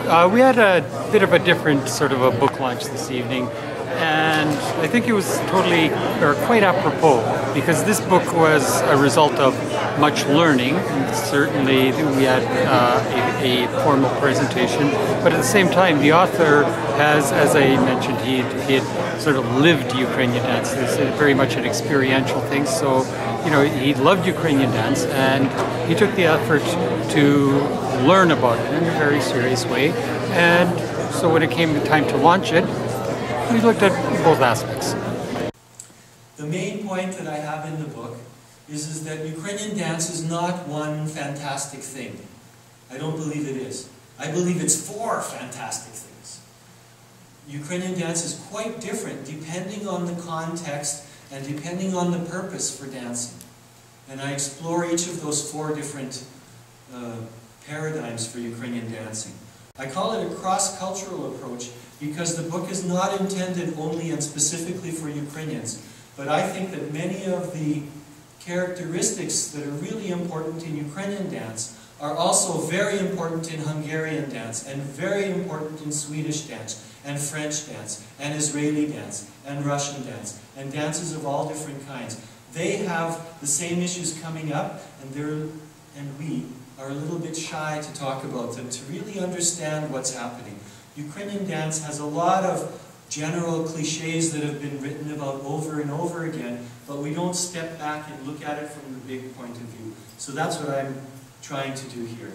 We had a bit of a different sort of a book launch this evening, and I think it was totally, or quite apropos, because this book was a result of much learning. And certainly we had a formal presentation, but at the same time the author has, as I mentioned, he had sort of lived Ukrainian dance. It's very much an experiential thing, so you know, he loved Ukrainian dance, and he took the effort to learn about it in a very serious way. And so when it came time to launch it, we looked at both aspects. The main point that I have in the book is that Ukrainian dance is not one fantastic thing. I don't believe it is. I believe it's four fantastic things. Ukrainian dance is quite different depending on the context and depending on the purpose for dancing. And I explore each of those four different paradigms for Ukrainian dancing. I call it a cross-cultural approach because the book is not intended only and specifically for Ukrainians, but I think that many of the characteristics that are really important in Ukrainian dance are also very important in Hungarian dance, and very important in Swedish dance, and French dance, and Israeli dance, and Russian dance, and dances of all different kinds. They have the same issues coming up, and we are a little bit shy to talk about them, to really understand what's happening. Ukrainian dance has a lot of general cliches that have been written about over and over again, but we don't step back and look at it from the big point of view. So that's what I'm trying to do here.